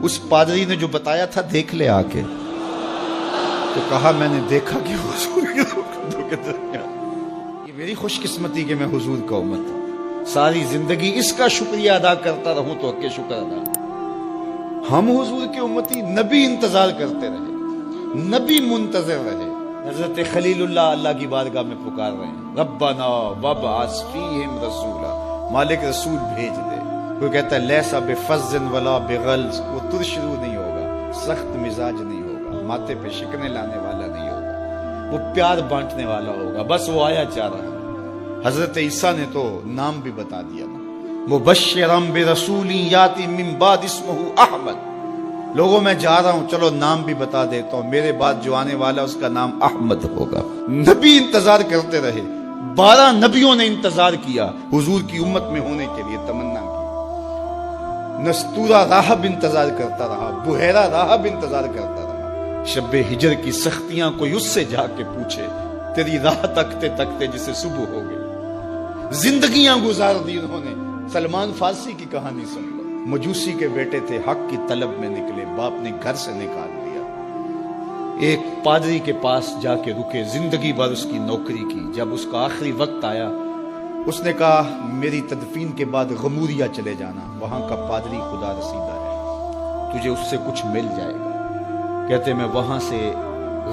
اس پادری نے جو بتایا تھا دیکھ لے آ کے، تو کہا میں نے دیکھا کہ حضور کے دو کے درمیان۔ یہ میری خوش قسمتی کہ میں حضور کا امت ہوں، ساری زندگی اس کا شکریہ ادا کرتا رہوں تو حق شکر ادا۔ ہم حضور کے امتی، نبی انتظار کرتے رہے، نبی منتظر رہے۔ حضرت خلیل اللہ کی بارگاہ میں پکار رہے ہیں، ربنا وابعث فیہم رسولا، مالک رسول بھیج دے۔ کوئی کہتا ہے لیسا بفظ ولا بغلظ، وہ ترشرو نہیں ہوگا، سخت مزاج نہیں ہوگا، ماتھے پہ شکنے لانے والا نہیں ہوگا، وہ پیار بانٹنے والا ہوگا، بس وہ آیا چاہ رہا ہے۔ حضرت عیسیٰ نے تو نام بھی بتا دیا نا، مبشرا برسول یاتی من بعد اسمہ احمد، لوگوں میں جا رہا ہوں، چلو نام بھی بتا دیتا ہوں، میرے بعد جو آنے والا اس کا نام احمد ہوگا۔ نبی انتظار کرتے رہے، 12 نبیوں نے انتظار کیا حضور کی امت میں ہونے کے لیے، تمنا کی۔ نستورہ راہب انتظار کرتا رہا، بحیرہ راہب انتظار کرتا رہا۔ شب ہجر کی سختیاں کوئی اس سے جا کے پوچھے، تیری راہ تکتے تکتے جسے صبح ہو گئی۔ زندگیاں گزار دی انہوں نے۔ سلمان فارسی کی کہانی سن لو، مجوسی کے بیٹے تھے، حق کی طلب میں نکلے، باپ نے گھر سے نکال دیا، ایک پادری کے پاس جا کے رکے، زندگی بھر اس کی نوکری کی۔ جب اس کا آخری وقت آیا، اس نے کہا میری تدفین کے بعد غموریہ چلے جانا، وہاں کا پادری خدا رسیدہ ہے، تجھے اس سے کچھ مل جائے گا۔ کہتے میں وہاں سے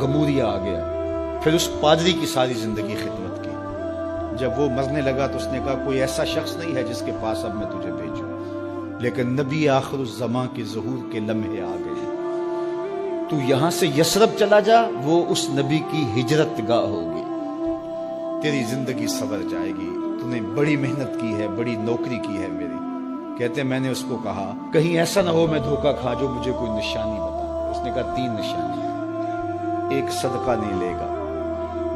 غموریہ آ گیا، پھر اس پادری کی ساری زندگی خدمت کی۔ جب وہ مرنے لگا تو اس نے کہا کوئی ایسا شخص نہیں ہے جس کے پاس اب میں تجھے بھیجوں، لیکن نبی آخر الزماں کے ظہور کے لمحے آ گئے، تو یہاں سے یثرب چلا جا، وہ اس نبی کی ہجرت گاہ ہوگی، تیری زندگی سنور جائے گی، تو نے بڑی محنت کی ہے، بڑی نوکری کی ہے میری۔ کہتے میں نے اس کو کہا کہیں ایسا نہ ہو میں دھوکہ کھا جو مجھے کوئی نشانی بتا دے۔ اس نے کہا 3 نشانیاں، ایک صدقہ نہیں لے گا،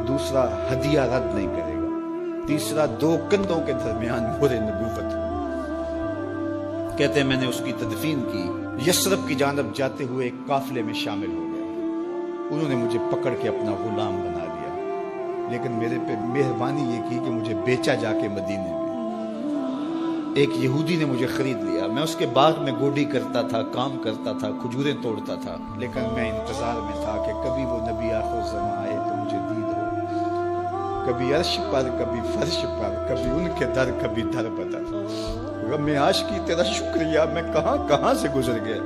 دوسرا ہدیہ رد نہیں کرے گا، تیسرا 2 کندھوں کے درمیان مہر نبوت۔ کہتے ہیں میں نے اس کی تدفین کی، یثرب کی جانب جاتے ہوئے ایک قافلے میں شامل ہو گیا، انہوں نے مجھے پکڑ کے اپنا غلام بنا لیا، لیکن میرے پہ مہربانی یہ کی کہ مجھے بیچا جا کے مدینے میں۔ ایک یہودی نے مجھے خرید لیا، میں اس کے باغ میں گوڈی کرتا تھا، کام کرتا تھا، کھجوریں توڑتا تھا، لیکن میں انتظار میں تھا کہ کبھی وہ نبی آخر الزماں آئے تو مجھے دید ہو، کبھی عرش پر، کبھی فرش پر، کبھی ان کے در، کبھی در بدر۔ غم عاشقی تیرا شکریہ، میں کہاں کہاں سے گزر گیا۔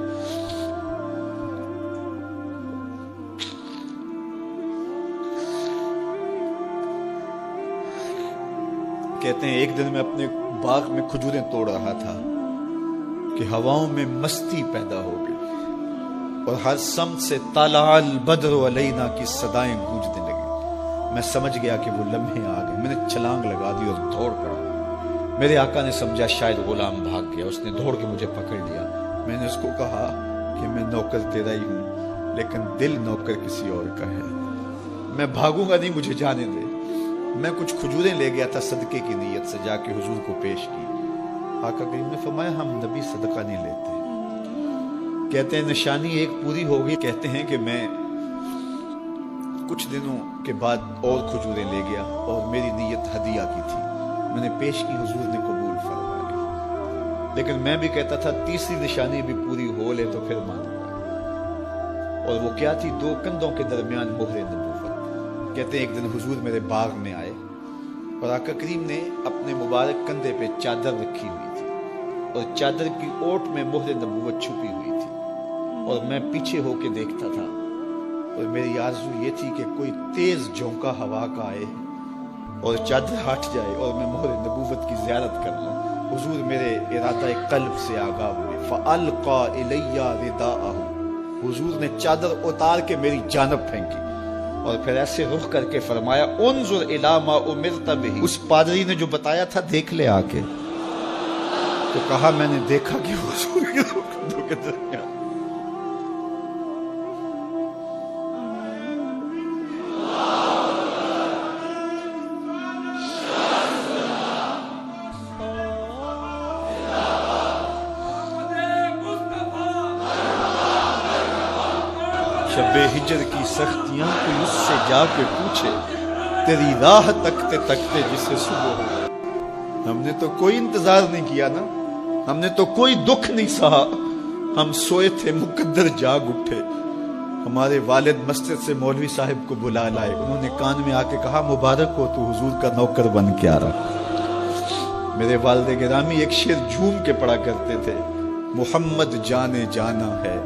کہتے ہیں ایک دن میں اپنے باغ میں کھجوریں توڑ رہا تھا کہ ہواؤں میں مستی پیدا ہو گئی، اور ہر سمت سے طلع البدر علینا کی صدائیں گونجنے لگی۔ میں سمجھ گیا کہ وہ لمحے آ گئے، میں نے چھلانگ لگا دی اور دوڑ پڑا۔ میرے آقا نے سمجھا شاید غلام بھاگ گیا، اس نے دوڑ کے مجھے پکڑ لیا۔ میں نے اس کو کہا کہ میں نوکر تیرا ہی ہوں، لیکن دل نوکر کسی اور کا ہے، میں بھاگوں گا نہیں، مجھے جانے دے۔ میں کچھ کھجوریں لے گیا تھا صدقے کی نیت سے، جا کے حضور کو پیش کی۔ آقا کریم نے فرمایا ہم نبی صدقہ نہیں لیتے۔ کہتے ہیں نشانی ایک پوری ہو گئی، کہتے ہیں کہ میں کچھ دنوں کے بعد اور کھجوریں لے گیا، اور میری نیت ہدیہ کی تھی، میں نے پیش کی، حضور نے قبول فرما لی۔ لیکن میں بھی کہتا تھا تیسری نشانی بھی پوری ہو لے تو پھر مانوں گا، اور وہ کیا تھی؟ 2 کندھوں کے درمیان مہر نبوت۔ کہتے ہیں ایک دن حضور میرے باغ میں آئے، اور آقا کریم نے اپنے مبارک کندھے پہ چادر رکھی ہوئی تھی، اور چادر کی اوٹ میں مہر نبوت چھپی ہوئی تھی، اور میں پیچھے ہو کے دیکھتا تھا، اور میری آرزو یہ تھی کہ کوئی تیز جھونکا ہوا کا آئے اور چادر ہٹ جائے اور میں مہر نبوت کی زیارت کر لوں۔ حضور میرے ارادہ قلب سے آگاہ ہوئے، فَأَلْقَى إِلَيَّ رِدَاءَهُ، حضور نے چادر اتار کے میری جانب پھینکی، اور پھر ایسے رخ کر کے فرمایا انظر الی ما امرت بہ، اس پادری نے جو بتایا تھا دیکھ لے آ کے، تو کہا میں نے دیکھا کہ حضور کے دو کے درمیان۔ شب ہجر کی سختیاں کوئی اس سے جا کے پوچھے، تیری راہ تکتے تکتے جسے صبح ہو۔ ہم نے تو کوئی انتظار نہیں کیا نا، ہم نے تو کوئی دکھ نہیں سہا، ہم سوئے تھے مقدر جاگ اٹھے، ہمارے والد مسجد سے مولوی صاحب کو بلا لائے، انہوں نے کان میں آ کے کہا مبارک ہو تو حضور کا نوکر بن کے آ رہا۔ میرے والد گرامی ایک شعر جھوم کے پڑھا کرتے تھے، محمد جانے جانا ہے،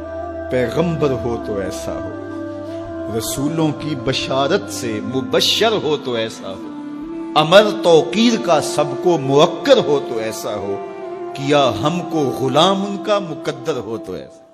پیغمبر ہو تو ایسا ہو، رسولوں کی بشارت سے مبشر ہو تو ایسا ہو، امر توقیر کا سب کو موقر ہو تو ایسا ہو، کیا ہم کو غلام ان کا مقدر ہو تو ایسا۔